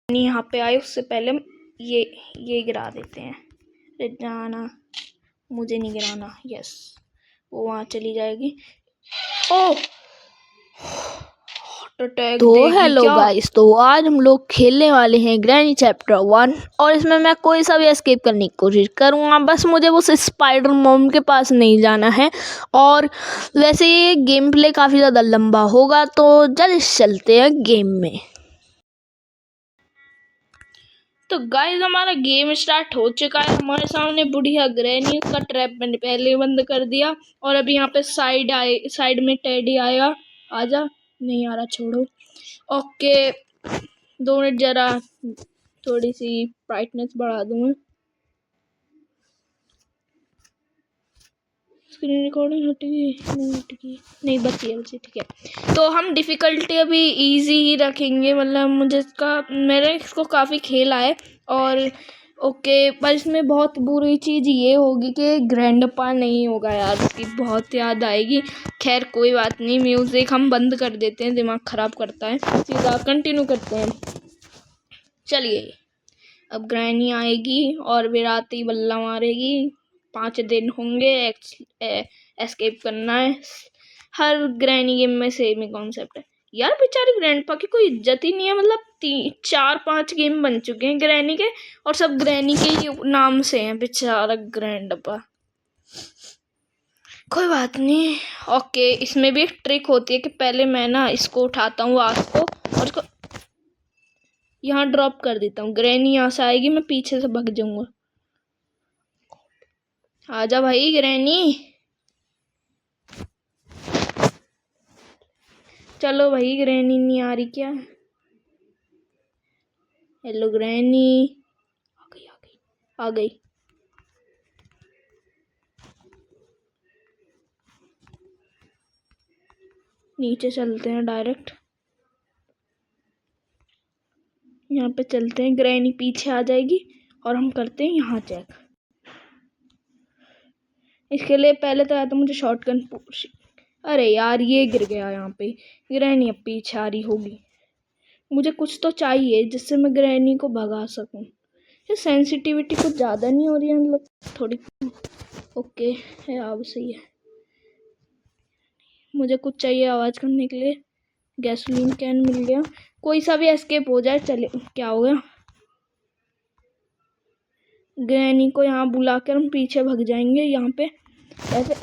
यहाँ पे आए उससे पहले हम ये गिरा देते हैं। जाना, मुझे नहीं गिराना। यस, वो वहाँ चली जाएगी। ओह, तो हेलो गाइस, तो आज हम लोग खेलने वाले हैं ग्रैनी चैप्टर 1 और इसमें मैं कोई सा भी एस्केप करने की कोशिश करूँगा। बस मुझे उस स्पाइडर मॉम के पास नहीं जाना है। और वैसे ये गेम प्ले काफ़ी ज़्यादा लंबा होगा, तो जल्द चलते हैं गेम में। तो गाइस हमारा गेम स्टार्ट हो चुका है। हमारे सामने बुढ़िया ग्रैनी, उसका ट्रैप मैंने पहले ही बंद कर दिया। और अभी यहाँ पे साइड में टेडी आएगा। आजा, नहीं आ रहा, छोड़ो। ओके, 2 मिनट, जरा थोड़ी सी ब्राइटनेस बढ़ा दूँ मैं। स्क्रीन रिकॉर्डिंग हटेगी नहीं, बची, ठीक है। तो हम डिफ़िकल्टी अभी इजी ही रखेंगे, मतलब मेरे इसको काफ़ी खेला है। और ओके, पर इसमें बहुत बुरी चीज़ ये होगी कि ग्रैंडपा नहीं होगा यार, उसकी बहुत याद आएगी। खैर कोई बात नहीं, म्यूज़िक हम बंद कर देते हैं, दिमाग ख़राब करता है। सीधा कंटिन्यू करते हैं। चलिए, अब ग्रैनी आएगी और विराट ही बल्ला मारेगी। 5 दिन होंगे, एस्केप करना है। हर ग्रैनी गेम में सेम ही कॉन्सेप्ट है यार। बेचारी ग्रैंडपा की कोई इज्जत ही नहीं है। मतलब 4-5 गेम बन चुके हैं ग्रैनी के, और सब ग्रैनी के ही नाम से हैं। बेचारा ग्रैंडपा, कोई बात नहीं। ओके, इसमें भी एक ट्रिक होती है कि पहले मैं ना इसको उठाता हूँ आग को, और इसको यहाँ ड्रॉप कर देता हूँ। ग्रैनी यहाँ से आएगी, मैं पीछे से भाग जाऊंगा। आजा भाई ग्रैनी, चलो भाई। ग्रैनी नहीं आ रही क्या? हेलो ग्रैनी, आ गई। नीचे चलते हैं डायरेक्ट, यहाँ पे चलते हैं। ग्रैनी पीछे आ जाएगी और हम करते हैं यहाँ चेक। इसके लिए पहले तो आया तो मुझे शॉटगन पुश। अरे यार, ये गिर गया यहाँ पे। ग्रैनी अब पीछे आ रही होगी। मुझे कुछ तो चाहिए जिससे मैं ग्रैनी को भगा सकूं। ये सेंसिटिविटी कुछ ज़्यादा नहीं हो रही है, मतलब थोड़ी। ओके है, अब सही है। मुझे कुछ चाहिए आवाज़ करने के लिए। गैसोलीन कैन मिल गया। कोई सा भी एस्केप हो जाए चले। क्या हो गया? ग्रैनी को यहाँ बुलाकर हम पीछे भाग जाएंगे। यहाँ पे ऐसे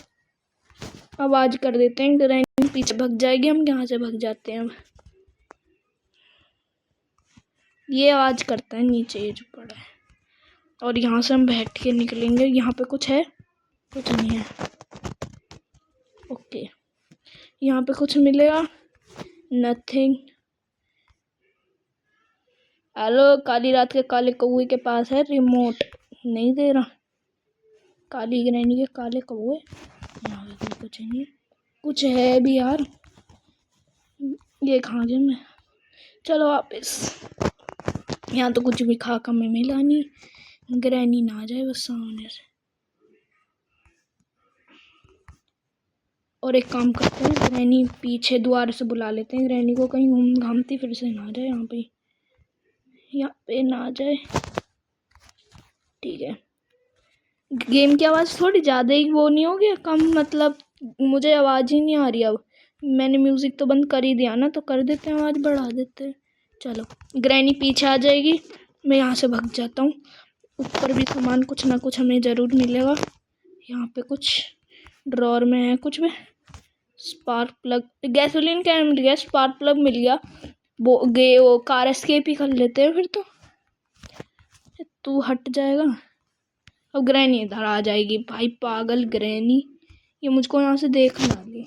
आवाज़ कर देते हैं, ग्रैनी पीछे भाग जाएगी, हम यहाँ से भाग जाते हैं। ये आवाज़ करता है नीचे, ये जो पड़ा है। और यहाँ से हम बैठ के निकलेंगे। यहाँ पे कुछ है? कुछ नहीं है। ओके, यहाँ पे कुछ मिलेगा? नथिंग। हेलो, काली रात के काले कौवे के पास है रिमोट, नहीं दे रहा। काली ग्रैनी के काले कौवे, यहाँ पे कुछ नहीं है। कुछ है भी यार, ये कहाँ गया मैं? चलो वापस। यहाँ तो कुछ भी खाका में मिला नहीं। ग्रैनी ना आ जाए बस सामने से। और एक काम करते हैं, ग्रैनी पीछे द्वार से बुला लेते हैं ग्रैनी को, कहीं घूमती फिर से ना आ जाए। यहाँ पे ना आ जाए, ठीक है। गेम की आवाज़ थोड़ी ज़्यादा ही वो नहीं हो गया कम? मतलब मुझे आवाज़ ही नहीं आ रही। अब मैंने म्यूज़िक तो बंद कर ही दिया ना, तो कर देते हैं, आवाज़ बढ़ा देते हैं। चलो, ग्रैनी पीछे आ जाएगी, मैं यहाँ से भाग जाता हूँ। ऊपर भी सामान कुछ ना कुछ हमें ज़रूर मिलेगा। यहाँ पे कुछ ड्रॉर में है कुछ भी। स्पार्क प्लग, गैसोलीन कैन मिल गया, स्पार्क प्लग मिल गया। वो कार एस्केप ही कर लेते हैं फिर तो। तू हट जाएगा। अब ग्रैनी इधर आ जाएगी। भाई पागल ग्रैनी, ये मुझको यहाँ से देख ना ली।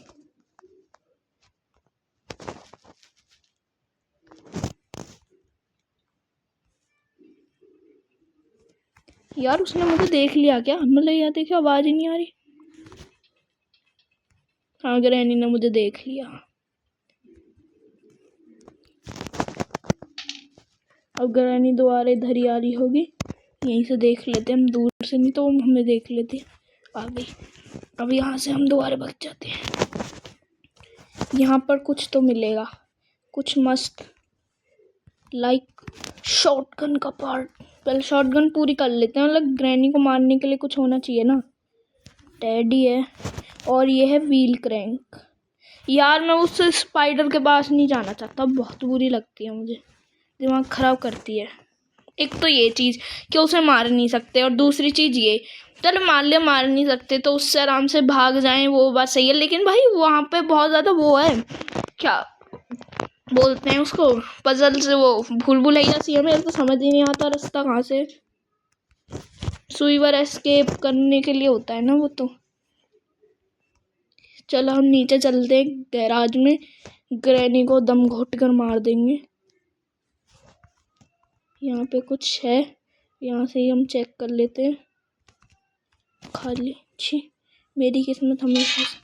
यार उसने मुझे देख लिया क्या? मतलब यार देखिए, आवाज़ ही नहीं आ रही। हाँ, ग्रैनी ने मुझे देख लिया। अब ग्रैनी दोबारा इधर ही आ रही होगी। यहीं से देख लेते हम दूर से, नहीं तो हमें देख लेती। आ गई। अब यहाँ से हम दोबारा भाग जाते हैं। यहाँ पर कुछ तो मिलेगा, कुछ मस्त, लाइक शॉटगन का पार्ट, पहले शॉटगन पूरी कर लेते हैं, मतलब ग्रैनी को मारने के लिए कुछ होना चाहिए ना। टेडी है और ये है व्हील क्रैंक। यार मैं उस स्पाइडर के पास नहीं जाना चाहता, बहुत बुरी लगती है मुझे, दिमाग ख़राब करती है। एक तो ये चीज़ कि उसे मार नहीं सकते, और दूसरी चीज़ ये, चलो मार नहीं सकते तो उससे आराम से भाग जाएं, वो बात सही है, लेकिन भाई वहाँ पे बहुत ज़्यादा वो है, क्या बोलते हैं उसको, पजल से वो भूलभुलैया सी है, मेरे को समझ ही नहीं आता रास्ता कहाँ से। स्वीवर एस्केप करने के लिए होता है ना वो तो। चलो हम नीचे चलते हैं गैराज में, ग्रैनी को दम घोट कर मार देंगे। यहाँ पे कुछ है, यहाँ से ही हम चेक कर लेते हैं। खाली, छी मेरी किस्मत हमेशा से।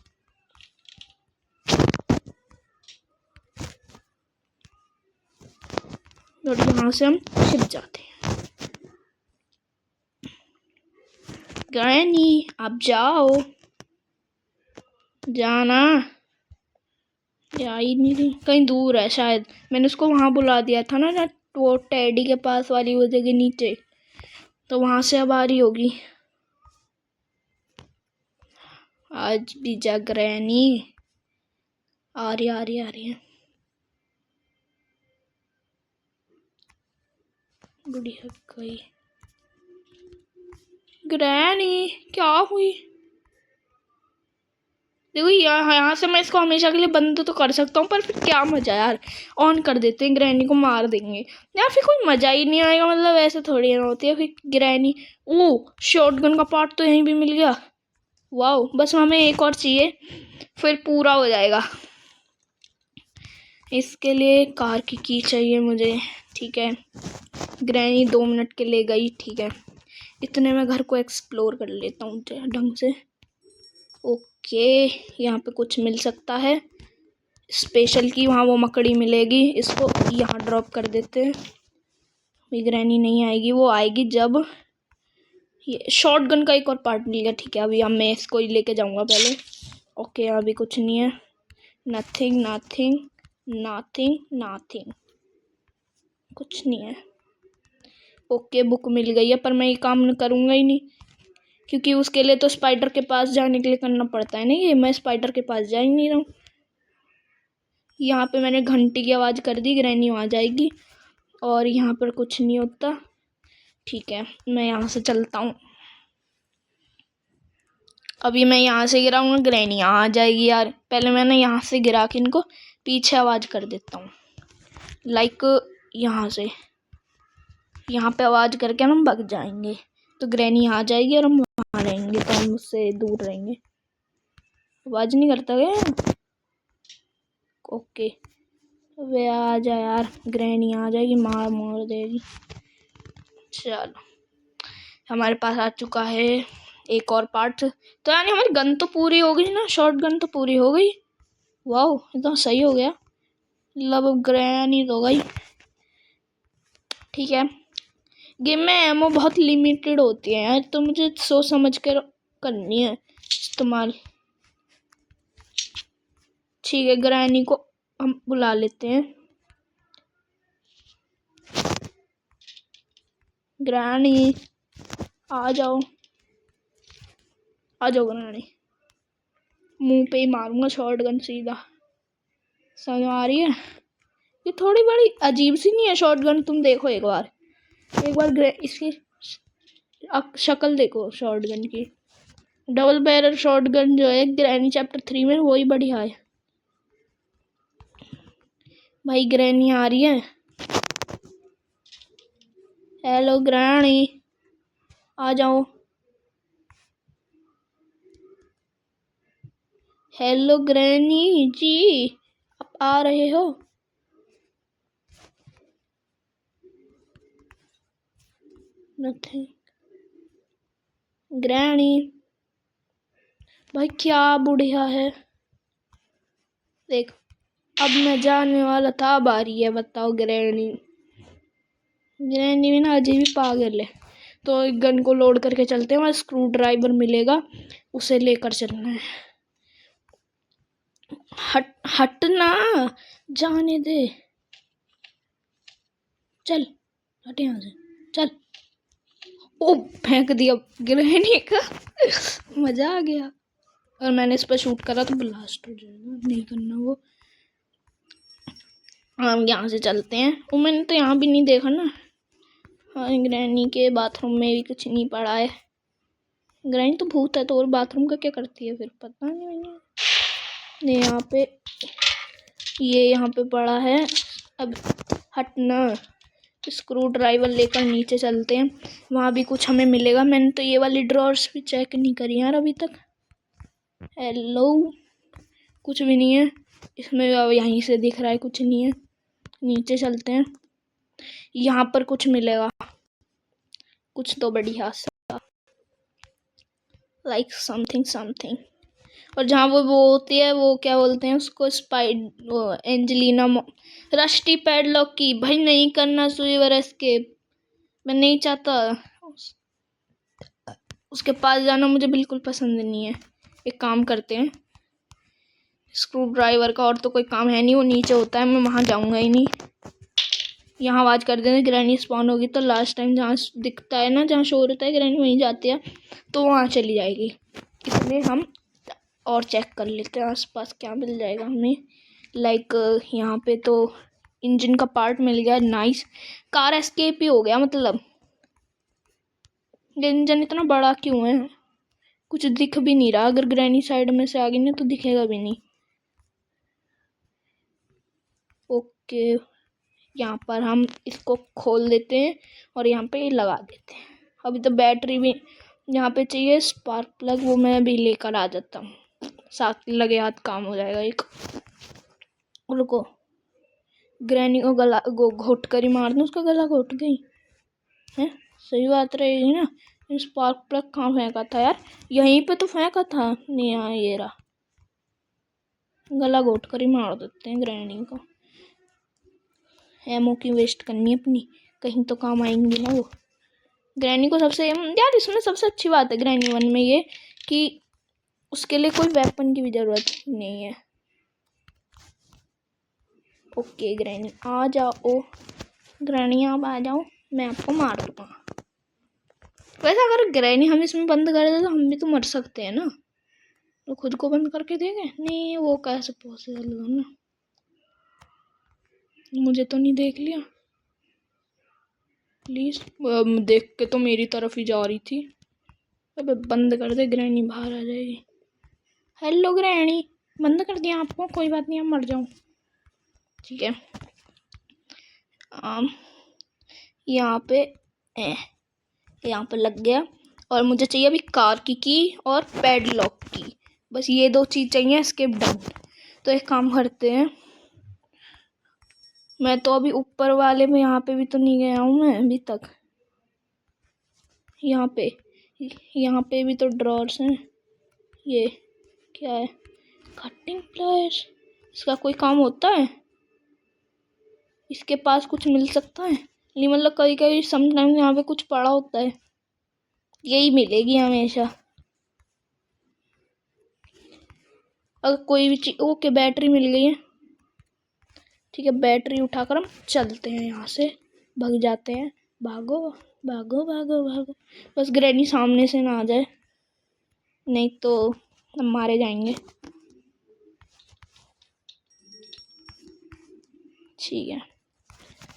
और यहाँ से हम छिप जाते हैं। ग्रैनी आप जाओ, जाना। या ही नहीं रही, कहीं दूर है शायद, मैंने उसको वहाँ बुला दिया था ना, वो टेडी के पास वाली वो जगह नीचे, तो वहाँ से अब आ रही होगी। आज भी जा ग्रैनी, आ रही है। बुढ़िया गई। ग्रैनी क्या हुई? देखो यहाँ से मैं इसको हमेशा के लिए बंद तो कर सकता हूँ, पर फिर क्या मजा यार, ऑन कर देते हैं, ग्रैनी को मार देंगे यार, फिर कोई मजा ही नहीं आएगा, मतलब ऐसे थोड़ी ना होती है फिर ग्रैनी। ओ शॉटगन का पार्ट तो यहीं भी मिल गया, वाह, बस हमें एक और चाहिए फिर पूरा हो जाएगा। इसके लिए कार की की चाहिए मुझे, ठीक है। ग्रैनी 2 मिनट के लिए गई, ठीक है, इतने में घर को एक्सप्लोर कर लेता हूँ ढंग से। ओके, यहाँ पे कुछ मिल सकता है स्पेशल की, वहाँ वो मकड़ी मिलेगी, इसको यहाँ ड्रॉप कर देते हैं। ये ग्रैनी नहीं आएगी, वो आएगी जब ये शॉटगन का एक और पार्ट मिल गया, ठीक है। अभी मैं इसको ही लेके जाऊँगा पहले। ओके, अभी कुछ नहीं है, नथिंग नथिंग नथिंग नथिंग, कुछ नहीं है। ओके, बुक मिल गई है, पर मैं ये काम करूँगा ही नहीं, क्योंकि उसके लिए तो स्पाइडर के पास जाने के लिए करना पड़ता है ना, ये मैं स्पाइडर के पास जा ही नहीं रहा हूँ। यहाँ पे मैंने घंटी की आवाज़ कर दी, ग्रैनी वहाँ जाएगी, और यहाँ पर कुछ नहीं होता, ठीक है। मैं यहाँ से चलता हूँ, अभी मैं यहाँ से गिराऊंगा, ग्रैनी यहाँ आ जाएगी यार। पहले मैंने यहाँ से गिरा के इनको पीछे आवाज़ कर देता हूँ, लाइक यहाँ से, यहाँ पे आवाज़ करके हम भाग जाएंगे, तो ग्रैनी आ जाएगी और हम वहाँ रहेंगे, तो हम उससे दूर रहेंगे। आवाज़ नहीं करता क्या? ओके, वे आ जा यार, ग्रैनी आ जाएगी, मार देगी। चलो, हमारे पास आ चुका है एक और पार्ट, तो यानी हमारी गन तो पूरी हो गई ना, शॉर्ट गन तो पूरी हो गई। वाह, एकदम सही हो गया, लब ग्रैनी तो गई, ठीक है। गेम में एमओ बहुत लिमिटेड होती है यार, तो मुझे सोच समझ कर करनी है इस्तेमाल, ठीक है। ग्रैनी को हम बुला लेते हैं, ग्रैनी आ जाओ ग्रैनी, मुंह पे ही मारूंगा शॉटगन सीधा, समझ आ रही है? ये थोड़ी बड़ी अजीब सी नहीं है शॉटगन, तुम देखो एक बार इसकी शक्ल देखो शॉटगन की, डबल बैरल शॉटगन जो है ग्रैनी चैप्टर 3 में, वही बढ़िया है भाई। ग्रैनी आ रही है, हेलो ग्रैनी आ जाओ, हेलो ग्रैनी जी आप आ रहे हो? नथिंग, ग्रैनी भाई क्या बुढ़िया है, देख अब मैं जाने वाला था, अब आ रही है, बताओ ग्रैनी भी ना अजीब ही पागल है। तो एक गन को लोड करके चलते हैं, वहाँ स्क्रू ड्राइवर मिलेगा, उसे लेकर चलना है। हट ना, जाने दे, चल हट यहाँ से, चल। ओ फेंक दिया ग्रहणी का। मजा आ गया। और मैंने इस पर शूट करा तो ब्लास्ट हो जाएगा, नहीं करना वो। हम यहाँ से चलते हैं। वो मैंने तो यहाँ भी नहीं देखा ना। हाँ, ग्रैनी के बाथरूम में भी कुछ नहीं पड़ा है। ग्रैनी तो भूत है, तो और बाथरूम का क्या करती है फिर, पता नहीं मैंने। यहाँ पे ये यहाँ पे पड़ा है। अब हटना। स्क्रू ड्राइवर लेकर नीचे चलते हैं, वहाँ भी कुछ हमें मिलेगा। मैंने तो ये वाली ड्रॉर्स भी चेक नहीं करी यार अभी तक। हेलो, कुछ भी नहीं है इसमें। अब यहीं से दिख रहा है कुछ नहीं है। नीचे चलते हैं, यहाँ पर कुछ मिलेगा, कुछ तो बढ़िया सा, लाइक समथिंग। और जहाँ वो होती है, वो क्या बोलते हैं उसको, एंजेलिना रस्टी पैडलॉक की। भाई नहीं करना स्वीवर एस्केप, मैं नहीं चाहता उसके पास जाना, मुझे बिल्कुल पसंद नहीं है। एक काम करते हैं, स्क्रू ड्राइवर का और तो कोई काम है नहीं, वो नीचे होता है, मैं वहाँ जाऊँगा ही नहीं। यहाँ आवाज़ कर देना ग्रैनी स्पॉन होगी तो लास्ट टाइम जहाँ दिखता है ना, जहाँ शो होता है ग्रैनी, वहीं जाती है, तो वहाँ चली जाएगी। इसलिए हम और चेक कर लेते हैं आसपास क्या मिल जाएगा हमें। लाइक यहाँ पे तो इंजन का पार्ट मिल गया, नाइस। कार एस्केप ही हो गया मतलब। ये इंजन इतना बड़ा क्यों है, कुछ दिख भी नहीं रहा। अगर ग्रैनी साइड में से आ गई ना तो दिखेगा भी नहीं। ओके, यहाँ पर हम इसको खोल देते हैं और यहाँ पे लगा देते हैं। अभी तो बैटरी भी यहाँ पे चाहिए, स्पार्क प्लग, वो मैं भी लेकर आ जाता हूँ, साथ लगे हाथ काम हो जाएगा एक। रुको, ग्रैनी को गला घोट कर ही मार दूँ, उसका गला घोट गई है, सही बात रहेगी ना। स्पार्क प्लग कहाँ फेंका था यार, यहीं पे तो फेंका था। नहीं, यहाँ ये रहा, गला घोट कर ही मार देते हैं ग्रैनी को। एमओ की वेस्ट करनी अपनी, कहीं तो काम आएंगी ना वो। ग्रैनी को सबसे यार इसमें सबसे अच्छी बात है ग्रैनी 1 में ये कि उसके लिए कोई वेपन की भी ज़रूरत नहीं है। ओके ग्रैनी आ जाओ, ग्रैनी आप आ जाओ, मैं आपको मार दूँगा। वैसे अगर ग्रैनी हम इसमें बंद कर दे तो हम भी तो मर सकते हैं ना, तो खुद को बंद करके देंगे। नहीं, वो कैसे पॉसिबल है ना, मुझे तो नहीं देख लिया प्लीज़। देख के तो मेरी तरफ ही जा रही थी। अबे बंद कर दे, ग्रैनी बाहर आ जाएगी। हेलो ग्रैनी, बंद कर दिया आपको, कोई बात नहीं, आप मर जाओ, ठीक है। यहाँ पे लग गया। और मुझे चाहिए अभी कार की और पैडलॉक की, बस ये 2 चीज़ चाहिए। Escape done. तो एक काम करते हैं, मैं तो अभी ऊपर वाले में यहाँ पे भी तो नहीं गया हूँ मैं अभी तक। यहाँ पे भी तो ड्रॉर्स हैं। ये क्या है, कटिंग प्लायर्स, इसका कोई काम होता है, इसके पास कुछ मिल सकता है। नहीं मतलब कभी कभी समटाइम यहाँ पे कुछ पड़ा होता है, यही मिलेगी हमेशा। अगर कोई भी चीज, ओके बैटरी मिल गई है, ठीक है। बैटरी उठाकर हम चलते हैं, यहाँ से भाग जाते हैं। भागो भागो भागो भागो, बस ग्रैनी सामने से ना आ जाए, नहीं तो हम मारे जाएंगे। ठीक है,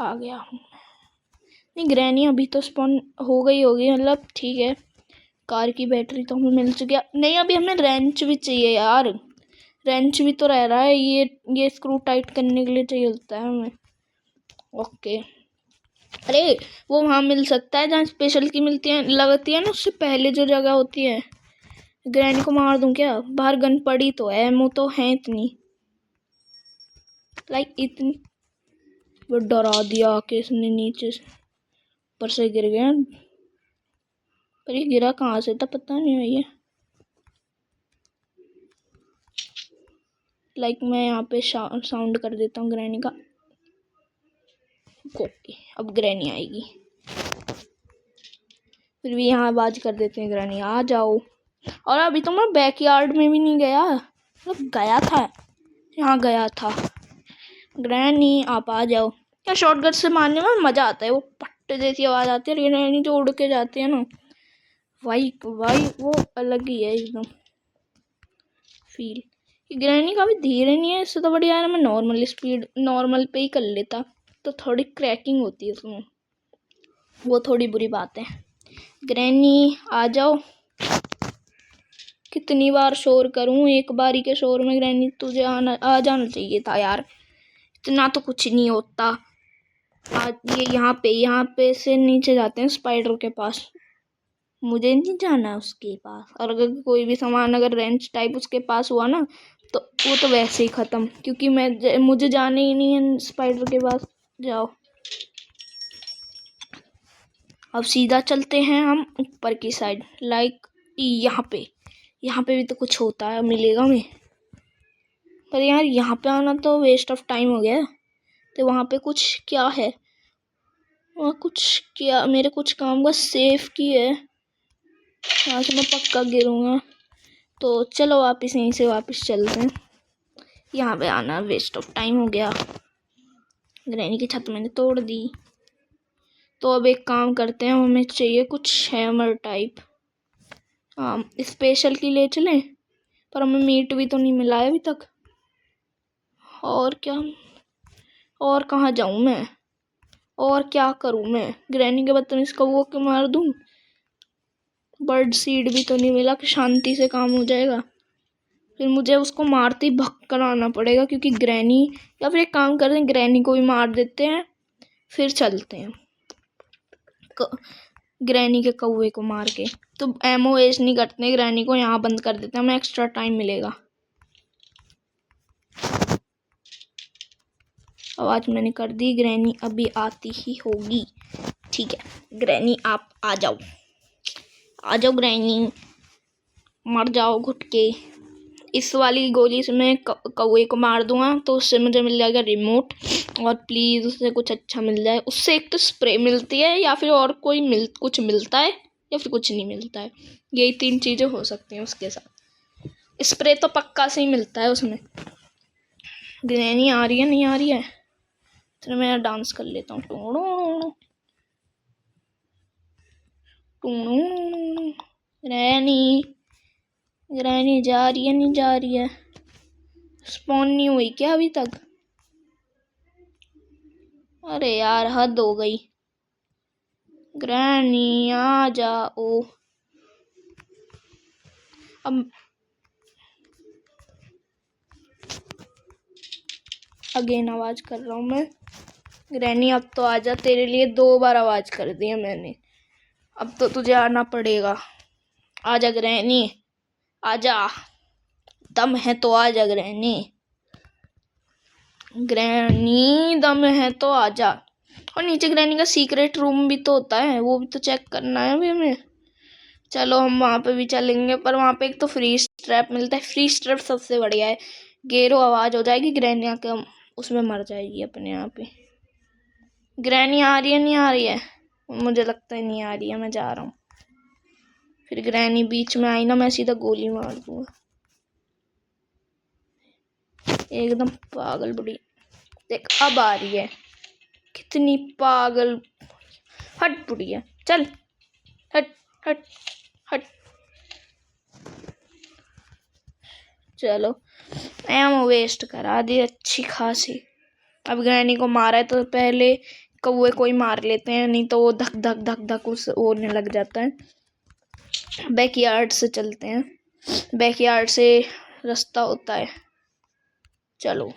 आ गया हूँ। नहीं, ग्रैनी अभी तो स्पॉन हो गई होगी, मतलब ठीक है। कार की बैटरी तो हमें मिल चुकी है। नहीं, अभी हमें रेंच भी चाहिए यार, रेंच भी तो रह रहा है, ये स्क्रू टाइट करने के लिए चाहिए होता है हमें। ओके, अरे वो वहाँ मिल सकता है जहाँ स्पेशल की मिलती है, लगती है ना, उससे पहले जो जगह होती है। ग्रैनी को मार दूँ क्या, बाहर गन पड़ी तो है, एमो तो है इतनी, लाइक इतनी। वो डरा दिया कि इसने नीचे से ऊपर से गिर गया, पर ये गिरा कहाँ से था पता नहीं भैया। लाइक मैं यहाँ पे साउंड कर देता हूँ ग्रैनी का। ओके, अब ग्रैनी आएगी, फिर भी यहाँ आवाज कर देते हैं, ग्रैनी आ जाओ। और अभी तो मैं बैकयार्ड में भी नहीं गया, मतलब गया था, यहाँ गया था। ग्रैनी आप आ जाओ। क्या शॉटगन से मारने में मज़ा आता है, वो पट जैसी आवाज़ आती है, लेकिन ग्रैनी जो उड़ के जाती है ना, भाई वो अलग ही है एकदम फील। ग्रैनी काफ़ी धीरे नहीं है, इससे तो बढ़िया यार मैं नॉर्मल पे ही कर लेता, तो थोड़ी क्रैकिंग होती है उसमें, वो थोड़ी बुरी बात है। ग्रैनी आ जाओ, कितनी बार शोर करूं, एक बारी के शोर में ग्रैनी तुझे आ जाना चाहिए था यार, इतना तो कुछ नहीं होता। आज ये यहाँ पे से नीचे जाते हैं स्पाइडर के पास, मुझे नहीं जाना उसके पास। और अगर कोई भी सामान अगर रेंच टाइप उसके पास हुआ ना, तो वो तो वैसे ही ख़त्म, क्योंकि मुझे जाने ही नहीं है स्पाइडर के पास। जाओ, अब सीधा चलते हैं हम ऊपर की साइड, लाइक यहाँ पे भी तो कुछ होता है, मिलेगा हमें। पर यार यहाँ पे आना तो वेस्ट ऑफ टाइम हो गया। तो वहाँ पे कुछ क्या है, वहाँ कुछ क्या, मेरे कुछ काम का सेफ की है, यहाँ से मैं पक्का गिरूँगा। तो चलो वापस यहीं से वापस चलते हैं, यहाँ पे आना वेस्ट ऑफ टाइम हो गया। ग्रैनी की छत मैंने तोड़ दी। तो अब एक काम करते हैं, हमें चाहिए कुछ हैमर टाइप, हाँ स्पेशल की ले चलें, पर हमें मीट भी तो नहीं मिला है अभी तक। और क्या, और कहाँ जाऊँ मैं, और क्या करूँ मैं, ग्रैनी के बदतमीज कौवों को मार दूँ, बर्ड सीड भी तो नहीं मिला कि शांति से काम हो जाएगा। फिर मुझे उसको मारते ही भक्कन आना पड़ेगा, क्योंकि ग्रैनी, या फिर एक काम करते हैं ग्रैनी को भी मार देते हैं, फिर चलते हैं ग्रैनी के कौवे को मार के। तो एमओ वेस्ट नहीं करते हैं, ग्रैनी को यहाँ बंद कर देते हैं, हमें एक्स्ट्रा टाइम मिलेगा। आवाज़ मैंने कर दी, ग्रैनी अभी आती ही होगी। ठीक है ग्रैनी, आप आ जाओ ग्रैनी, मर जाओ घुट के। इस वाली गोली से मैं कौवे को मार दूंगा, तो उससे मुझे मिल जाएगा रिमोट, और प्लीज़ उससे कुछ अच्छा मिल जाए। उससे एक तो स्प्रे मिलती है, या फिर और कुछ मिलता है, या फिर कुछ नहीं मिलता है। यही 3 चीज़ें हो सकती हैं उसके साथ। स्प्रे तो पक्का से ही मिलता है उसमें। ग्रैनी आ रही है, नहीं आ रही है, तो मैं डांस कर लेता हूँ। ग्रैनी जा रही है, नहीं जा रही है, स्पॉन नहीं हुई क्या अभी तक? अरे यार हद हो गई, ग्रैनी आ जाओ। अब अगेन आवाज़ कर रहा हूँ मैं, ग्रैनी अब तो आजा, तेरे लिए 2 बार आवाज़ कर दी है मैंने, अब तो तुझे आना पड़ेगा। आजा ग्रैनी, आजा, दम है तो आजा ग्रैनी, ग्रैनी दम है तो आजा। और नीचे ग्रैनी का सीक्रेट रूम भी तो होता है, वो भी तो चेक करना है अभी हमें। चलो हम वहाँ पे भी चलेंगे, पर वहाँ पे एक तो फ्रीज ट्रैप मिलता है, फ्रीज ट्रैप सबसे बढ़िया है। गेरो आवाज़ हो जाएगी, ग्रैनी आके उसमें मर जाएगी अपने आप ही। ग्रैनी आ रही है, नहीं आ रही है, मुझे लगता है नहीं आ रही है, मैं जा रहा हूँ। फिर ग्रैनी बीच में आई ना, मैं सीधा गोली मार दूँगा, एकदम पागल बुढ़ी। देख अब आ रही है, कितनी पागल, हट बुढ़ी है, चल हट हट हट। चलो एमो वेस्ट करा दी अच्छी खासी। अब ग्रैनी को मारा है तो पहले कौवे को ही मार लेते हैं, नहीं तो वो धक धक धक धक उस होने लग जाता है। बैकयार्ड से चलते हैं, बैकयार्ड से रास्ता होता है। चलो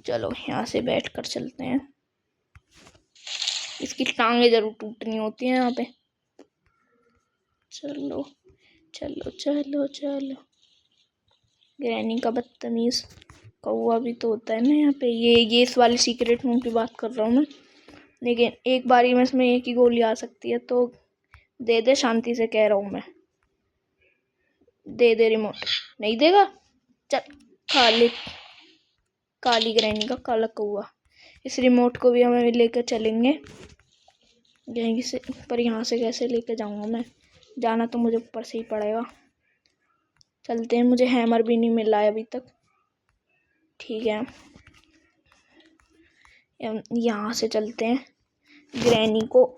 चलो यहाँ से बैठ कर चलते हैं, इसकी टांगे जरूर टूटनी होती हैं यहाँ पे। चलो चलो चलो चलो, ग्रैनी का बदतमीज कौवा भी तो होता है ना यहाँ पे। ये इस वाली सीक्रेट रूम की बात कर रहा हूँ मैं, लेकिन एक बारी में इसमें एक ही गोली आ सकती है, तो दे दे, शांति से कह रहा हूँ मैं, दे दे रिमोट। नहीं देगा, चल काली ग्रैनी का काला कौवा। इस रिमोट को भी हमें लेकर चलेंगे यहीं से, पर यहाँ से कैसे लेकर जाऊँगा मैं, जाना तो मुझे ऊपर से ही पड़ेगा। चलते हैं, मुझे हैमर भी नहीं मिला है अभी तक। ठीक है यहाँ से चलते हैं, ग्रैनी को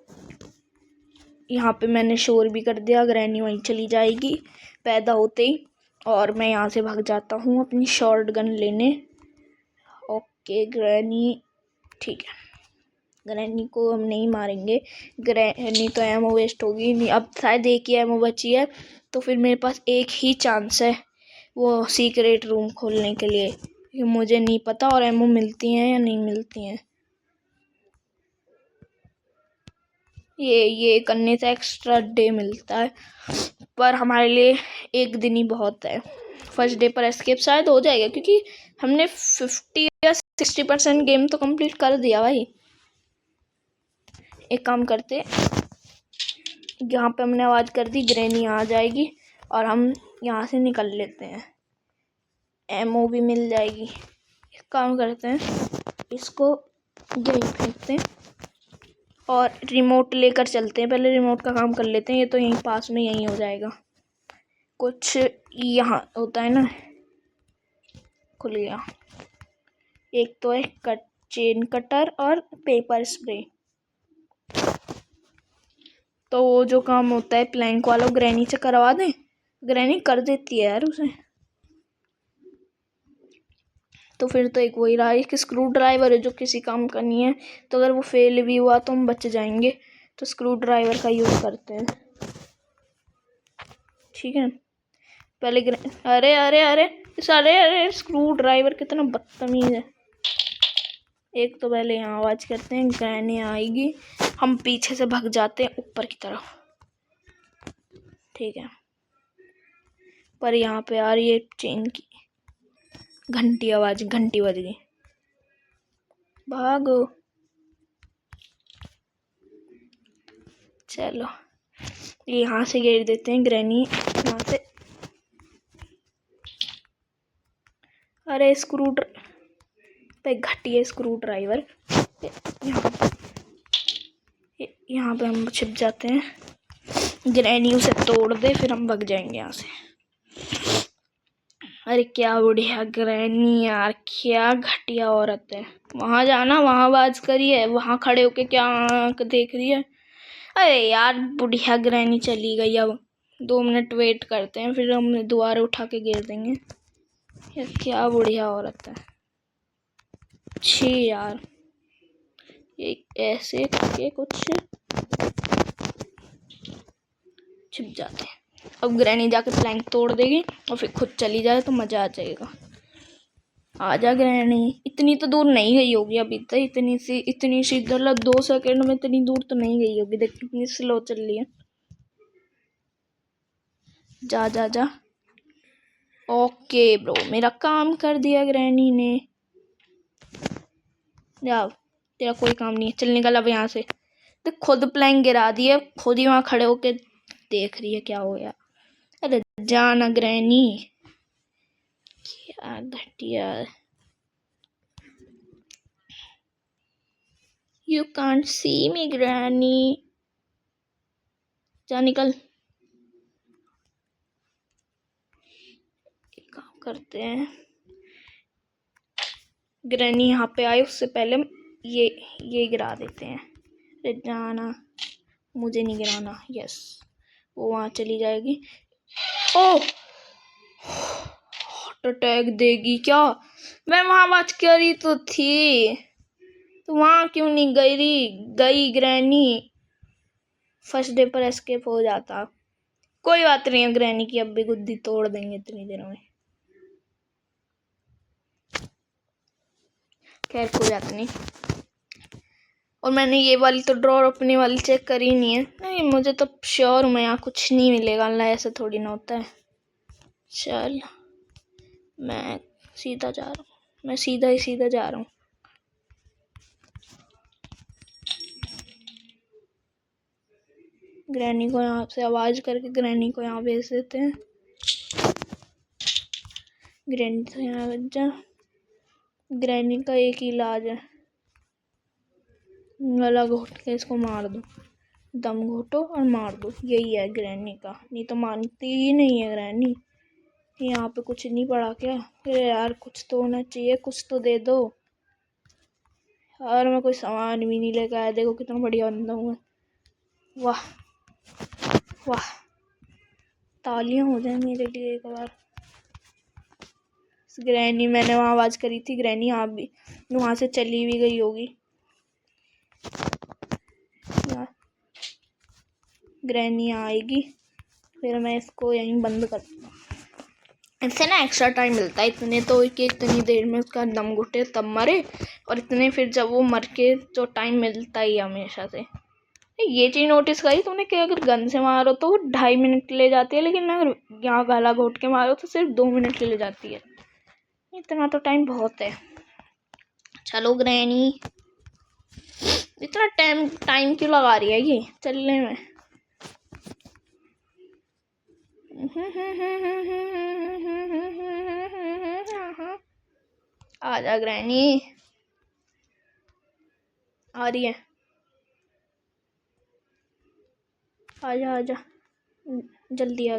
यहाँ पे मैंने शोर भी कर दिया, ग्रैनी वहीं चली जाएगी पैदा होते ही, और मैं यहाँ से भाग जाता हूँ अपनी शॉर्ट गन लेने। ओके ग्रैनी, ठीक है, ग्रैनी को हम नहीं मारेंगे, ग्रैनी तो एमओ वेस्ट होगी नहीं। अब शायद एक ही एमओ बची है, तो फिर मेरे पास एक ही चांस है वो सीक्रेट रूम खोलने के लिए, क्योंकि मुझे नहीं पता और एमओ मिलती हैं या नहीं मिलती हैं। ये करने से एक्स्ट्रा डे मिलता है, पर हमारे लिए एक दिन ही बहुत है। फर्स्ट डे पर एस्केप शायद हो जाएगा, क्योंकि हमने 50 या 60% गेम तो कंप्लीट कर दिया भाई। एक काम करते, यहाँ पे हमने आवाज़ कर दी, ग्रैनी आ जाएगी और हम यहाँ से निकल लेते हैं, एमओ भी मिल जाएगी। एक काम करते हैं, इसको यहीं फेंकते हैं और रिमोट लेकर चलते हैं। पहले रिमोट का काम कर लेते हैं, ये तो यहीं पास में यहीं हो जाएगा। कुछ यहाँ होता है ना, खुल गया। एक तो है चेन कटर और पेपर स्प्रे। तो वो जो काम होता है प्लैंक वाला, ग्रैनी से करवा दें, ग्रैनी कर देती है यार उसे। तो फिर तो एक वही रहा, एक स्क्रू ड्राइवर है जो किसी काम का नहीं है, तो अगर वो फेल भी हुआ तो हम बच जाएंगे, तो स्क्रू ड्राइवर का यूज़ करते हैं। ठीक है, पहले अरे अरे अरे अरे अरे स्क्रू ड्राइवर कितना बदतमीज है। एक तो पहले यहाँ आवाज़ करते हैं, ग्रैनी आएगी, हम पीछे से भाग जाते हैं ऊपर की तरफ। ठीक है, पर यहाँ पे आ रही है चेन की घंटी आवाज़, घंटी बज गई, भागो। चलो यहाँ से घेर देते हैं ग्रैनी, यहाँ से। अरे स्क्रू पे घटिया स्क्रू ड्राइवर, यहाँ पे हम छिप जाते हैं, ग्रैनी उसे तोड़ दे, फिर हम भाग जाएंगे यहाँ से। अरे क्या बढ़िया ग्रैनी यार, क्या घटिया औरत है। वहाँ जाना, वहाँ आवाज करी है, वहाँ खड़े होके क्या देख रही है। अरे यार बुढ़िया ग्रैनी चली गई, अब 2 मिनट वेट करते हैं, फिर हम दोबारा उठा के गिर देंगे। यार क्या बढ़िया औरत है, छी यार। ये ऐसे करके कुछ छिप जाते हैं। अब ग्रैनी जाके प्लैंक तोड़ देगी और फिर खुद चली जाए तो मज़ा आ जाएगा। आजा ग्रैनी, इतनी तो दूर नहीं गई होगी अभी तक, इतनी सी मतलब 2 सेकंड में इतनी दूर तो नहीं गई होगी। देख कितनी स्लो चल रही है। जा जा जा। ओके ब्रो, मेरा काम कर दिया ग्रैनी ने। जाओ, तेरा कोई काम नहीं है, चल निकल अब यहाँ से। देख खुद प्लैंक गिरा दी है, खुद ही वहाँ खड़े होके देख रही है क्या हो गया। अरे जाना ग्रैनी, क्या घटिया। You can't see me granny, जा निकल। काम करते हैं, ग्रैनी यहाँ पे आए उससे पहले ये गिरा देते हैं। अरे जाना, मुझे नहीं गिराना। यस, वो वहाँ चली जाएगी। ओह, हार्ट अटैक देगी क्या? मैं वहाँ बात करी तो थी, तो वहाँ क्यों नहीं गई ग्रैनी? फर्स्ट डे पर एस्केप हो जाता। कोई बात नहीं है, ग्रैनी की अब भी गुद्दी तोड़ देंगे इतनी देर में। खैर कोई बात नहीं। और मैंने ये वाली तो ड्रॉर अपनी वाली चेक करी नहीं है। नहीं, मुझे तो श्योर हूँ मैं यहाँ कुछ नहीं मिलेगा, अल्लाह ऐसे थोड़ी ना होता है। चल मैं सीधा जा रहा हूँ, मैं सीधा ही सीधा जा रहा हूँ। ग्रैनी को यहाँ से आवाज़ करके ग्रैनी को यहाँ भेज देते हैं। ग्रैनी से यहाँ बच जा। ग्रैनी का एक ही इलाज है, गला घोट के इसको मार दो, दम घोटो और मार दो, यही है ग्रैनी का। नहीं तो मानती ही नहीं है ग्रैनी। यहाँ पे कुछ नहीं पड़ा क्या? अरे यार कुछ तो होना चाहिए, कुछ तो दे दो। और मैं कोई सामान भी नहीं लेकर आया। देखो कितना बढ़िया बंदा हूँ मैं। वाह वाह, तालियां हो जाए मेरे लिए एक बार। ग्रैनी, मैंने वहाँ आवाज़ करी थी, ग्रैनी आप भी वहाँ से चली भी गई होगी। ग्रैनी आएगी फिर मैं इसको यहीं बंद कर दूँगा। इससे ना एक्स्ट्रा टाइम मिलता है इतने तो कि इतनी देर में उसका दम घुटे तब मरे, और इतने फिर जब वो मर के तो टाइम मिलता ही हमेशा से। ये चीज़ नोटिस करी तुमने कि अगर गन से मारो तो वो 2.5 मिनट ले जाती है, लेकिन अगर यहाँ गला घोट के मारो तो सिर्फ 2 मिनट ले जाती है। इतना तो टाइम बहुत है। चलो ग्रैनी, इतना टाइम क्यों लगा रही है ये चलने में। आजा ग्रैनी, आ रही है, आजा आजा जल्दी आ।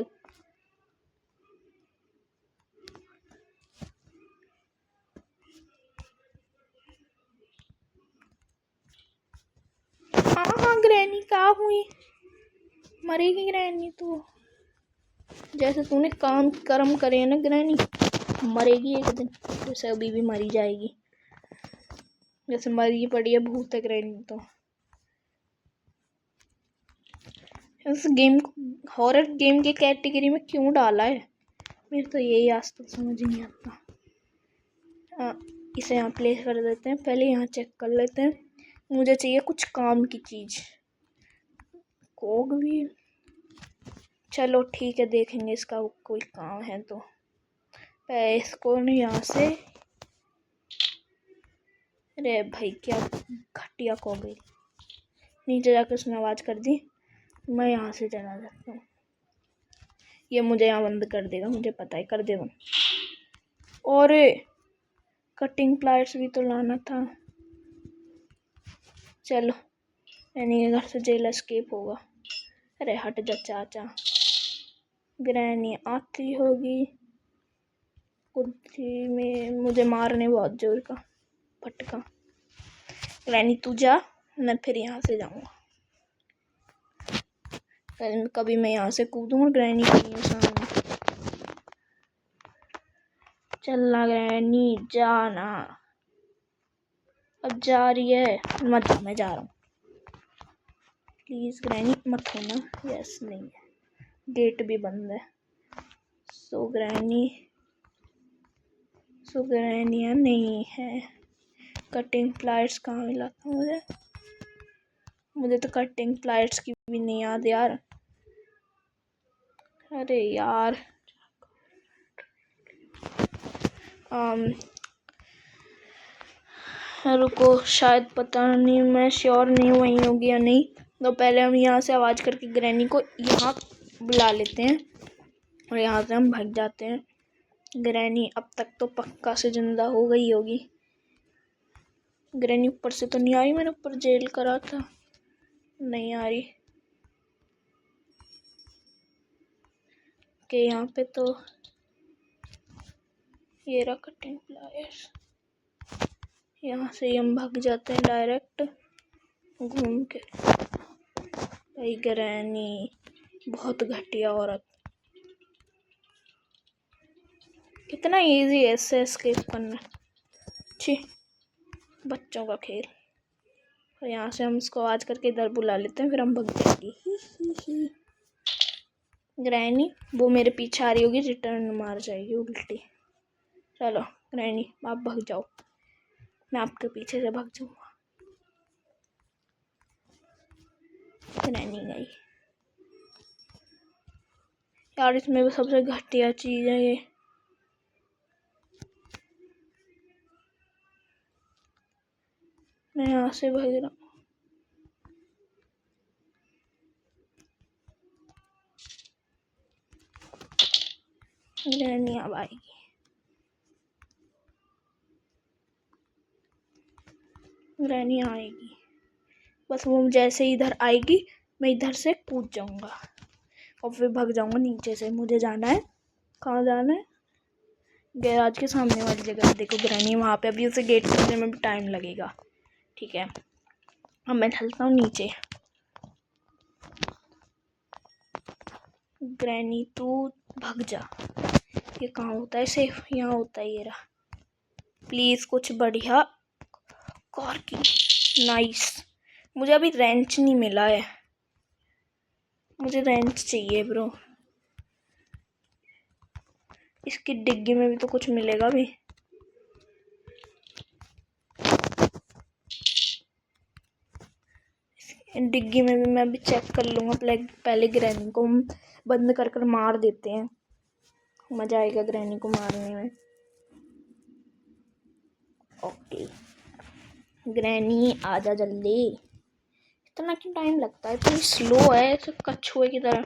हाँ ग्रैनी क्या हुई, मरेगी ग्रैनी तो। जैसे तूने काम कर्म करे है ना ग्रैनी, मरेगी एक दिन। जैसे अभी भी मरी जाएगी, जैसे मरी पड़ी है भूत है ग्रैनी तो। इस गेम को हॉरर गेम की कैटेगरी में क्यों डाला है, मेरे तो यही आज तक समझ नहीं आता। इसे यहाँ प्लेस कर देते हैं, पहले यहाँ चेक कर लेते हैं। मुझे चाहिए कुछ काम की चीज़। कोग भी, चलो ठीक है, देखेंगे इसका कोई काम है तो। इसको नहीं यहाँ से, अरे भाई क्या घटिया कोग है। नीचे जाकर उसने आवाज़ कर दी, मैं यहाँ से चला जाता हूँ। ये मुझे यहाँ बंद कर देगा, मुझे पता है, कर दे बंद। और कटिंग प्लायर्स भी तो लाना था। चलो ग्रैनी के घर से जेल एस्केप होगा। अरे हट जा चाचा, ग्रैनी आती होगी कुर्सी में मुझे मारने बहुत जोर का फटका। ग्रैनी तू जा, मैं फिर यहाँ से जाऊँगा। कभी मैं यहाँ से कूदूँ ग्रैनी के सामने। चलना ग्रैनी, जाना। अब जा रही है, मत जा, मैं जा रहा हूँ। प्लीज़ ग्रैनी मत होना। यस, नहीं है, गेट भी बंद है। सो ग्रैनी नहीं है। कटिंग प्लायर्स कहाँ मिला था मुझे तो कटिंग प्लायर्स की भी नहीं याद यार। अरे यार रुको, शायद पता नहीं, मैं श्योर नहीं वही होगी या नहीं। तो पहले हम यहाँ से आवाज़ करके ग्रैनी को यहाँ बुला लेते हैं और यहाँ से हम भाग जाते हैं। ग्रैनी अब तक तो पक्का से जिंदा हो गई होगी। ग्रैनी ऊपर से तो नहीं आ रही, मैंने ऊपर जेल करा था, नहीं आ रही। के यहाँ पे तो ये रहा कटिंग प्लायर्स, यहाँ से हम भाग जाते हैं डायरेक्ट घूम के। भाई ग्रैनी बहुत घटिया औरत, कितना इजी है इससे एस्केप करना। छी, बच्चों का खेल। और यहाँ से हम इसको आवाज़ करके इधर बुला लेते हैं, फिर हम भाग जाएंगे। ग्रैनी वो मेरे पीछे आ रही होगी, रिटर्न मार जाएगी उल्टी। चलो ग्रैनी आप भाग जाओ, मैं आपके पीछे से भाग जाऊँगा। ग्रैनी गई यार, इसमें सबसे घटिया चीज़ है ये। मैं यहाँ से भाग रहा हूँ। ग्रैनी अब आएगी, ग्रैनी आएगी, बस वो जैसे इधर आएगी मैं इधर से कूद जाऊंगा और फिर भाग जाऊंगा नीचे से। मुझे जाना है, कहाँ जाना है, गैराज के सामने वाली जगह। देखो ग्रैनी वहाँ पे, अभी उसे गेट खोलने में भी टाइम लगेगा। ठीक है, अब मैं चलता हूँ नीचे। ग्रैनी तू भाग जा। ये कहाँ होता है सेफ? यहाँ होता है। ये रहा। प्लीज़ कुछ बढ़िया कार की। नाइस। मुझे अभी रेंच नहीं मिला है, मुझे रेंच चाहिए ब्रो। इसकी डिग्गी में भी तो कुछ मिलेगा भी। डिग्गी में भी मैं अभी चेक कर लूँगा। पहले ग्रैनी को हम बंद कर कर मार देते हैं, मज़ा आएगा ग्रैनी को मारने में। ओके ग्रैनी आजा जल्दी। इतना क्यों टाइम लगता है? इतनी स्लो है, ऐसे कछुए की तरह।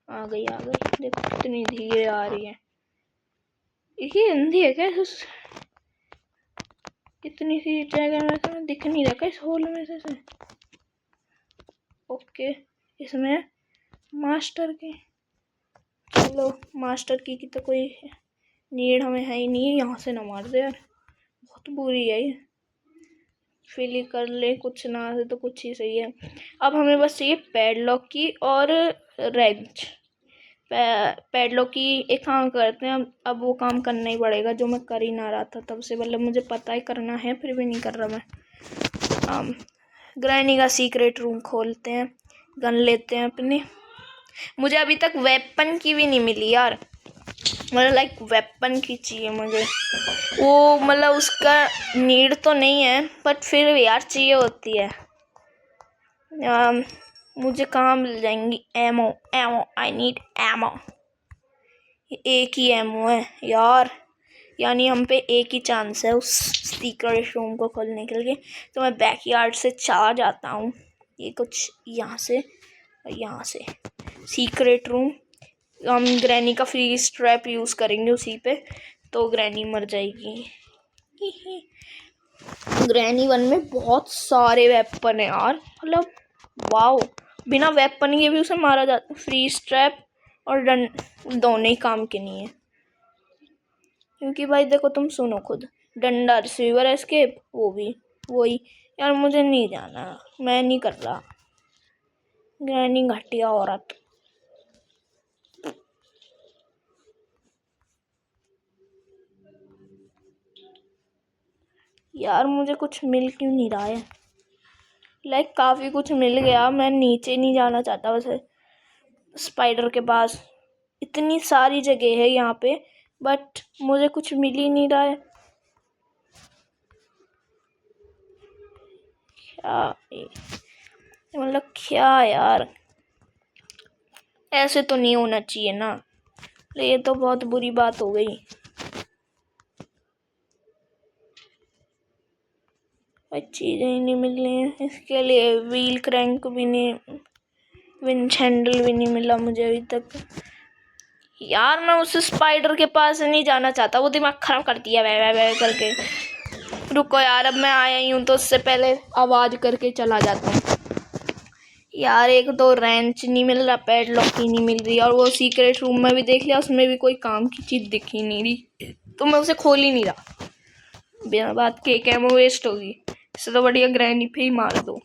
आ गई देखो कितनी धीरे आ रही है। ये अंधी है क्या? इतनी सी जगह में तो दिख नहीं रहा इस होल में से। ओके इसमें मास्टर की, चलो मास्टर की तो कोई नीड हमें है ही नहीं है। यहाँ से ना मार दे यार, बहुत बुरी है ये। फिल कर ले, कुछ ना से तो कुछ ही सही है। अब हमें बस चाहिए पैडलॉक की और रेंच। पैडलॉक की एक काम करते हैं, अब वो काम करना ही पड़ेगा जो मैं कर ही ना रहा था तब से। मतलब मुझे पता ही करना है, फिर भी नहीं कर रहा मैं। ग्रैनी का सीक्रेट रूम खोलते हैं, गन लेते हैं अपने। मुझे अभी तक वेपन की भी नहीं मिली यार, मतलब लाइक वेपन की चाहिए मुझे। वो मतलब उसका नीड तो नहीं है बट फिर भी यार चाहिए होती है। मुझे कहाँ मिल जाएंगी एमो? I need ammo. एक ही एमो है यार, यानी हम पे एक ही चांस है उस सीक्रेट रूम को खोलने के लिए। तो मैं बैकयार्ड से चला जाता हूँ। ये कुछ यहाँ से और यहाँ से सीक्रेट रूम। हम ग्रैनी का फ्रीज ट्रैप यूज़ करेंगे उसी पे, तो ग्रैनी मर जाएगी। ग्रैनी 1 में बहुत सारे वेपन है यार, मतलब वाओ। बिना वेपन के भी उसे मारा जाता। फ्रीज ट्रैप और दोनों ही काम के नहीं है, क्योंकि भाई देखो तुम सुनो खुद, डंडा रिसीवर एस्केप वो भी वही। यार मुझे नहीं जाना, मैं नहीं कर रहा। ग्रैनी घटिया औरत। यार मुझे कुछ मिल क्यों नहीं रहा है? लाइक काफ़ी कुछ मिल गया, मैं नीचे नहीं जाना चाहता वैसे स्पाइडर के पास। इतनी सारी जगह है यहाँ पे बट मुझे कुछ मिल ही नहीं रहा है। क्या मतलब क्या यार, ऐसे तो नहीं होना चाहिए ना। ये तो बहुत बुरी बात हो गई। चीज़ें ही नहीं मिल रही हैं इसके लिए। व्हील क्रैंक भी नहीं, विंच हैंडल भी नहीं मिला मुझे अभी तक। यार मैं उस स्पाइडर के पास नहीं जाना चाहता, वो दिमाग खराब कर दिया वे करके। रुको यार, अब मैं आया ही हूँ तो उससे पहले आवाज़ करके चला जाता हूँ। यार एक तो रेंच नहीं मिल रहा, पैडलॉक ही नहीं मिल रही, और वो सीक्रेट रूम में भी देख लिया, उसमें भी कोई काम की चीज़ दिख ही नहीं रही, तो मैं उसे खोल ही नहीं रहा। बिना बात के कैमो वेस्ट होगी। इससे तो बढ़िया ग्रैनी पे ही मार दो,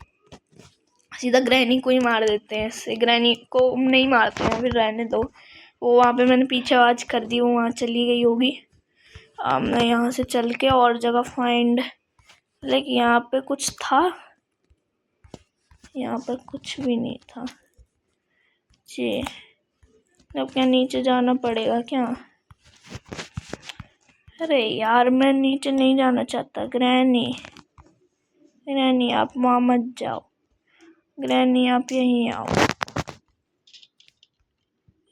सीधा ग्रैनी को ही मार देते हैं। इससे ग्रैनी को नहीं मारते हैं, फिर रहने दो। वो वहाँ पे मैंने पीछे आवाज़ कर दी, वो वहाँ चली गई होगी। अब मैं यहाँ से चल के और जगह फाइंड, लेकिन यहाँ पे कुछ था, यहाँ पर कुछ भी नहीं था जी। अब क्या नीचे जाना पड़ेगा क्या? अरे यार मैं नीचे नहीं जाना चाहता। ग्रैनी आप वहाँ मत जाओ, ग्रैनी आप यहीं आओ।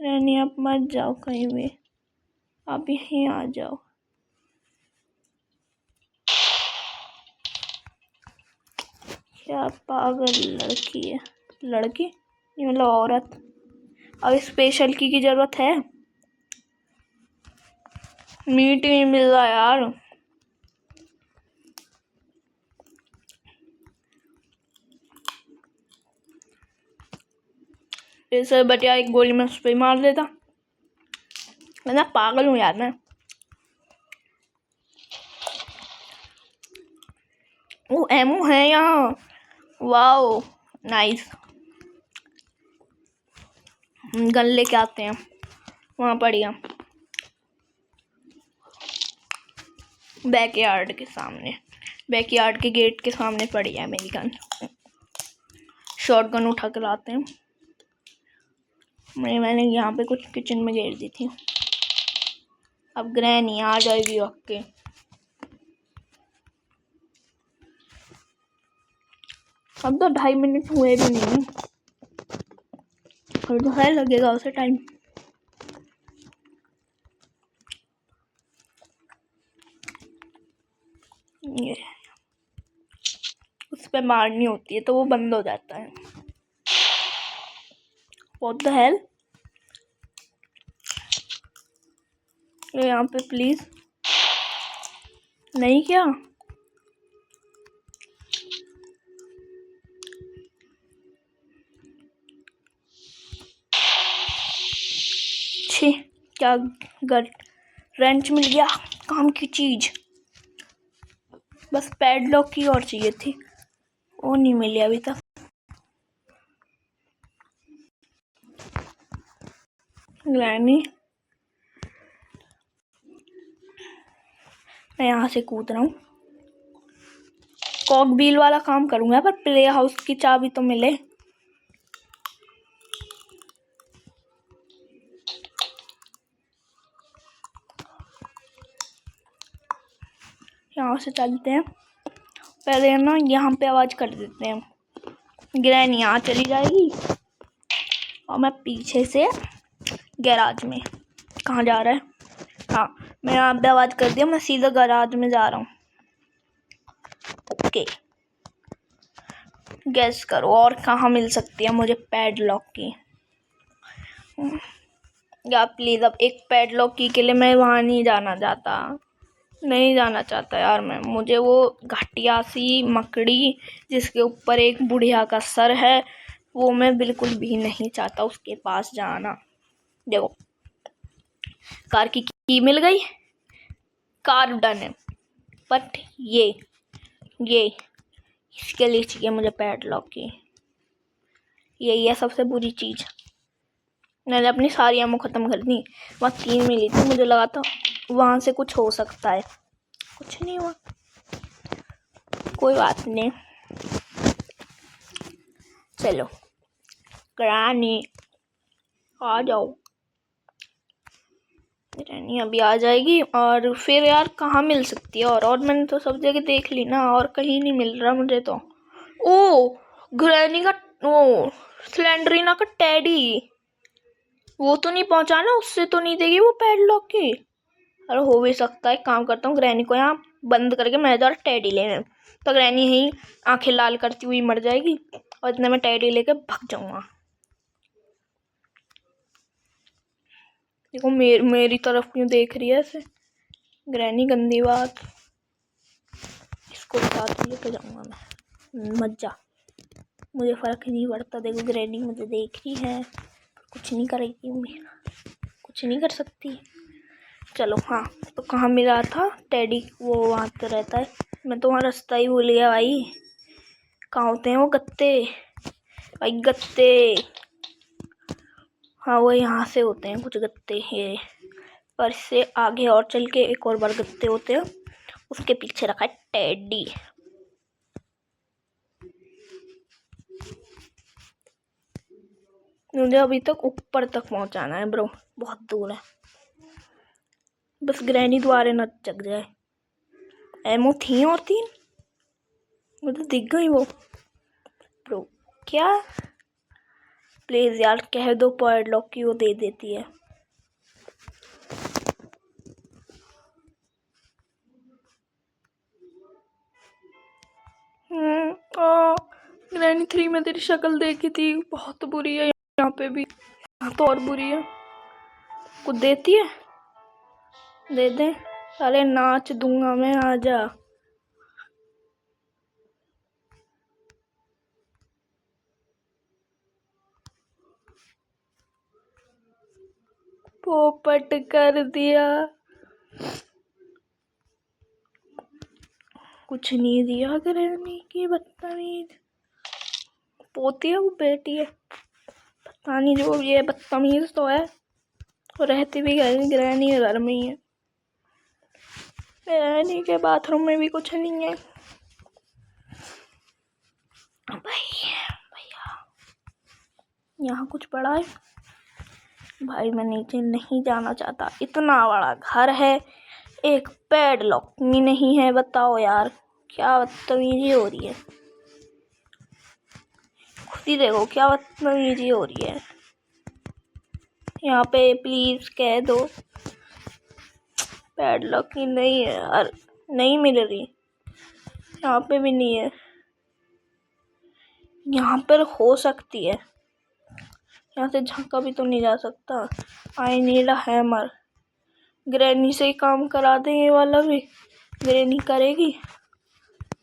ग्रैनी आप मत जाओ कहीं भी, आप यहीं आ जाओ। क्या पागल लड़की है, लड़की ये मतलब औरत। अब स्पेशल की ज़रूरत है? मीट नहीं मिल रहा यार। इससे बटिया एक गोली में उस पर मार देता। मैं ना पागल हूँ यार मैं। वो एमो है यहाँ। Wow nice. गन लेके आते हैं, वहाँ पड़िया बैकयार्ड के सामने, बैकयार्ड के गेट के सामने पड़ी है मेरी गन। शॉटगन उठा कर लाते हैं। मैंने यहाँ पे कुछ किचन में घेर दी थी। अब ग्रैनी आ जाएगी ओके। अब तो 2.5 मिनट हुए भी नहीं, और तो है लगेगा उसे टाइम। ये उस पे मारनी होती है तो वो बंद हो जाता है। What the hell. ये यहाँ पे प्लीज नहीं क्या। छी क्या रेंच मिल गया, काम की चीज। बस पैडलॉक की और चाहिए थी, वो नहीं मिली अभी तक। ग्रैनी मैं यहाँ से कूद रहा हूँ। कॉक बील वाला काम करूंगा पर प्ले हाउस की चाबी तो मिले। यहाँ से चलते हैं, पहले ना यहाँ पे आवाज कर देते हैं। ग्रैनी यहाँ चली जाएगी और मैं पीछे से गैराज में। कहाँ जा रहा है? हाँ मैं यहाँ पे आवाज कर दिया, मैं सीधा गैराज में जा रहा हूँ। ओके गेस करो और कहाँ मिल सकती है मुझे पैडलॉक की। या प्लीज अब एक पैडलॉक की के लिए मैं वहाँ नहीं जाना चाहता यार मैं। मुझे वो घटिया सी मकड़ी जिसके ऊपर एक बुढ़िया का सर है, वो मैं बिल्कुल भी नहीं चाहता उसके पास जाना। देखो कार की मिल गई, कार डन है। बट ये इसके लिए चाहिए मुझे पैडलॉक की। यही है सबसे बुरी चीज। मैंने अपनी सारी एमो खत्म कर दी, वहाँ 3 मिली थी, मुझे लगा था वहाँ से कुछ हो सकता है, कुछ नहीं हुआ। कोई बात नहीं, चलो ग्रैनी आ जाओ। ग्रैनी अभी आ जाएगी और फिर यार कहाँ मिल सकती है और मैंने तो सब जगह देख ली ना, और कहीं नहीं मिल रहा मुझे तो। ओ ग्रैनी का स्लेंडरीना का टेडी, वो तो नहीं पहुंचाना, उससे तो नहीं देगी वो पैडलॉक की। अरे हो भी सकता है, काम करता हूँ ग्रैनी को यहाँ बंद करके मैं इधर टेडी लेने, तो ग्रैनी यही आंखें लाल करती हुई मर जाएगी और इतने में टेडी लेके भाग जाऊंगा। देखो मेरी तरफ क्यों देख रही है ऐसे ग्रैनी, गंदी बात। इसको साथ लेके जाऊंगा मैं, मत जा, मुझे फर्क नहीं पड़ता। देखो ग्रैनी मुझे देख रही है, कुछ नहीं करेगी, कुछ नहीं कर सकती। चलो हाँ तो कहाँ मिला था टेडी, वो वहाँ पे रहता है। मैं तो वहाँ रास्ता ही भूल गया भाई। कहाँ होते हैं वो गत्ते भाई, गत्ते। हाँ वो यहाँ से होते हैं कुछ गत्ते, ये पर इससे आगे और चल के एक और बार गत्ते होते हैं, उसके पीछे रखा है टेडी। मुझे अभी तक ऊपर तक पहुँचाना है ब्रो, बहुत दूर है। बस ग्रैनी द्वारे न चक जाए। एमो थी और 3 मुझे दिख गई वो ब्रो। क्या प्लीज यार कह दो पैडलॉक की वो दे देती है। ग्रैनी 3 में तेरी शक्ल देखी थी, बहुत बुरी है। यहाँ पे भी तो और बुरी है। कुछ देती है, दे दे, अरे नाच दूंगा मैं, आजा। पोपट कर दिया। कुछ नहीं दिया ग्रैनी की, बदतमीज पोती है वो बेटी है पता नहीं, जो ये बदतमीज तो है। और रहती भी ग्रैनी घर में ही है। ग्रैनी के बाथरूम में भी कुछ नहीं है। भैया यहाँ कुछ पड़ा है? भाई मैं नीचे नहीं जाना चाहता, इतना बड़ा घर है, एक पैडलॉक भी नहीं है। बताओ यार क्या बदतमीजी हो रही है, खुद ही देखो क्या बदतमीजी हो रही है। यहाँ पे प्लीज कह दो पैडलॉक ही नहीं है यार, नहीं मिल रही। यहाँ पे भी नहीं है, यहाँ पर हो सकती है, यहाँ से झांका भी तो नहीं जा सकता। I need a hammer. Granny से ही काम करा दें, ये वाला भी ग्रैनी करेगी,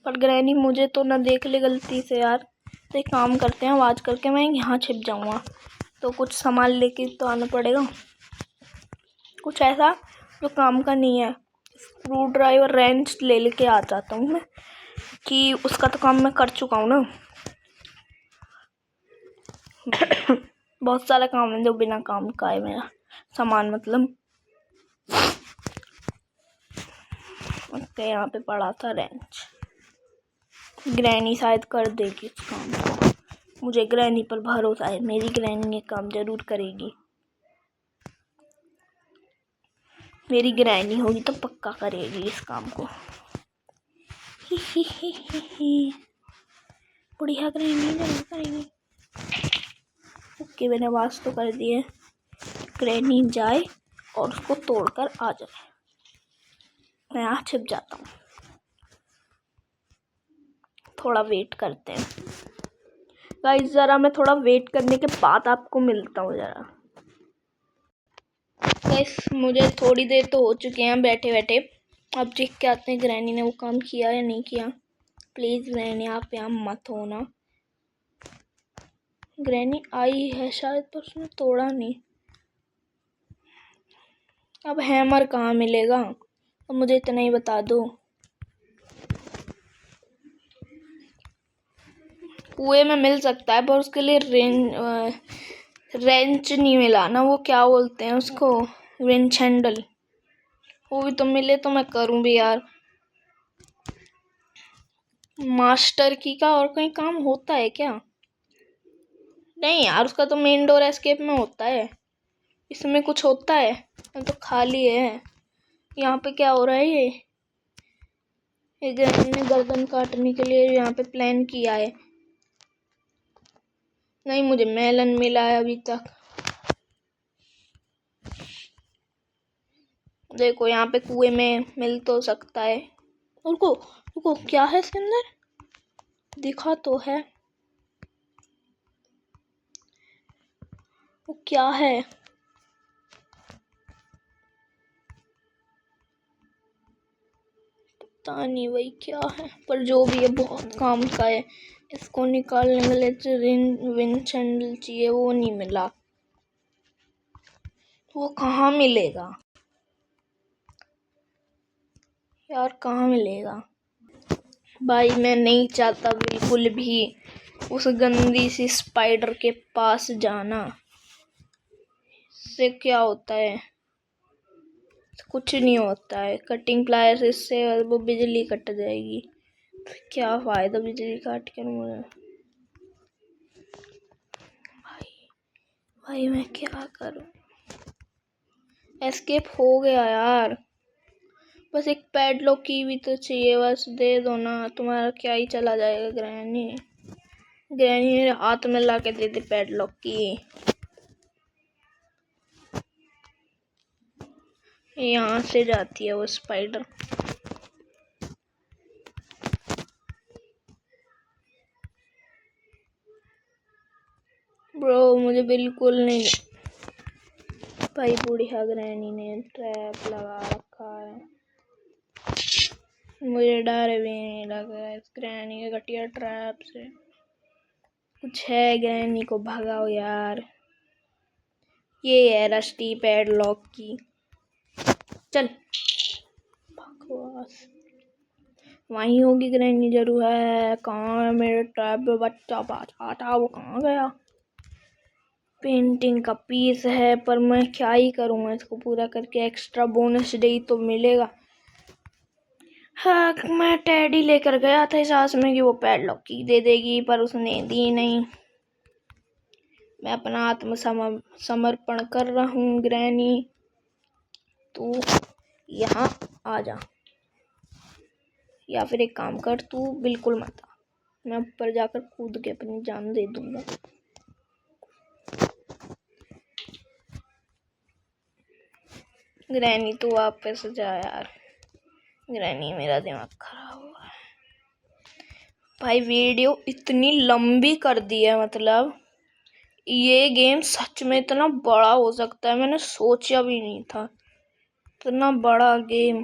पर ग्रैनी मुझे तो ना देख ले गलती से यार। तो एक काम करते हैं, आवाज करके मैं यहाँ छिप जाऊँगा, तो कुछ सामान लेके तो आना पड़ेगा, कुछ ऐसा जो काम का नहीं है। स्क्रू ड्राइवर रेंच ले लेके आ जाता हूँ मैं, कि उसका तो काम मैं कर चुका हूँ ना। बहुत सारा काम है जो बिना काम का है मेरा सामान, मतलब ओके। यहाँ पे पड़ा था रेंच, ग्रैनी शायद कर देगी इस काम को, मुझे ग्रैनी पर भरोसा है। मेरी ग्रैनी ये काम जरूर करेगी, मेरी ग्रैनी होगी तो पक्का करेगी इस काम को। बढ़िया ग्रैनी जरूर करेगी। ओके मैंने आवाज तो कर दी है, ग्रैनी जाए और उसको तोड़कर आ जाए। मैं यहाँ छिप जाता हूँ, थोड़ा वेट करते हैं गाइस। जरा मैं थोड़ा वेट करने के बाद आपको मिलता हूँ जरा। गाइस मुझे थोड़ी देर तो हो चुके हैं बैठे बैठे, अब देख के आते हैं ग्रैनी ने वो काम किया या नहीं किया। प्लीज ग्रैनी आप यहाँ मत होना। ग्रैनी आई है शायद, पर उसने तोड़ा नहीं। अब हैमर कहाँ मिलेगा, अब मुझे इतना ही बता दो। कुएं में मिल सकता है, पर उसके लिए रेंच नहीं मिला ना, वो क्या बोलते हैं उसको, विंच हैंडल, वो भी तो मिले तो मैं करूँ भी यार। मास्टर की का और कहीं काम होता है क्या? नहीं यार, उसका तो मेन डोर एस्केप में होता है, इसमें कुछ होता है? ये तो खाली है। यहाँ पे क्या हो रहा है? ये ग्रैनी ने गर्दन काटने के लिए यहाँ पे प्लान किया है। नहीं मुझे मेलन मिला है अभी तक। देखो यहाँ पे कुएं में मिल तो सकता है। रुको रुको, क्या है इसके अंदर? दिखा तो है, वो क्या है? पता नहीं भाई क्या है, पर जो भी है बहुत काम का है। इसको निकालने के लिए विंच हैंडल चाहिए, वो नहीं मिला। वो कहाँ मिलेगा यार, कहाँ मिलेगा? भाई मैं नहीं चाहता बिल्कुल भी उस गंदी सी स्पाइडर के पास जाना। इससे क्या होता है? कुछ नहीं होता है, कटिंग प्लायर से इससे वो बिजली कट जाएगी। क्या फायदा बिजली काट के मुझे। भाई मैं क्या करूं? एस्केप हो गया यार, बस एक पैडलॉक की भी तो चाहिए, बस दे दो ना। तुम्हारा क्या ही चला जाएगा ग्रैनी। ग्रैनी मेरे हाथ में ला के दे दे पैडलॉक की। यहाँ से जाती है वो स्पाइडर। ब्रो मुझे बिल्कुल नहीं। भाई बुढ़िया ग्रैनी ने ट्रैप लगा रखा है, मुझे डर भी नहीं लग रहा है इस ग्रैनी के घटिया ट्रैप से। कुछ है ग्रैनी को भगाओ यार। ये है रस्टी पैडलॉक की, चल बकवास। वहीं होगी ग्रैनी जरूर है। कहाँ है मेरे टैब पे बच्चा बाजा था, वो कहाँ गया? पेंटिंग का पीस है पर मैं क्या ही करूँगा इसको पूरा करके। एक्स्ट्रा बोनस डे तो मिलेगा। हाँ, मैं टैडी लेकर गया था इस आस में कि वो पैडलॉक की दे देगी, पर उसने दी नहीं। मैं अपना आत्मसमर्पण कर रहा हूँ। ग्रैनी तू यहाँ आ जा, या फिर एक काम कर, तू बिल्कुल मत आ। मैं ऊपर जाकर कूद के अपनी जान दे दूंगा। ग्रैनी तू वापस जा यार। ग्रैनी मेरा दिमाग खराब हुआ है भाई। वीडियो इतनी लंबी कर दी है, मतलब ये गेम सच में इतना बड़ा हो सकता है, मैंने सोचा भी नहीं था। इतना बड़ा गेम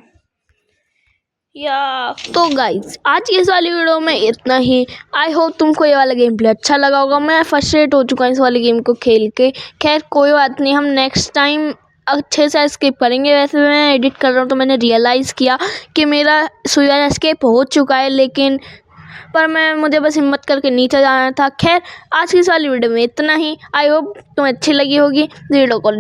या। तो गाइज आज की इस वाली वीडियो में इतना ही। आई होप तुमको ये वाला गेम प्ले अच्छा लगा होगा। मैं फ्रस्ट्रेट हो चुका हूँ इस वाले गेम को खेल के। खैर कोई बात नहीं, हम नेक्स्ट टाइम अच्छे से एस्केप करेंगे। वैसे मैं एडिट कर रहा हूँ तो मैंने रियलाइज़ किया कि मेरा सुयर एस्केप हो चुका है, लेकिन मुझे बस हिम्मत करके नीचे जाना था। खैर आज की इस वाली वीडियो में इतना ही। आई होप तुम्हें अच्छी लगी होगी। वीडियो को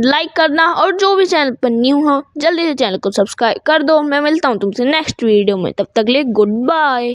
लाइक करना, और जो भी चैनल पर न्यू हो जल्दी से चैनल को सब्सक्राइब कर दो। मैं मिलता हूँ तुमसे नेक्स्ट वीडियो में, तब तक के लिए गुड बाय।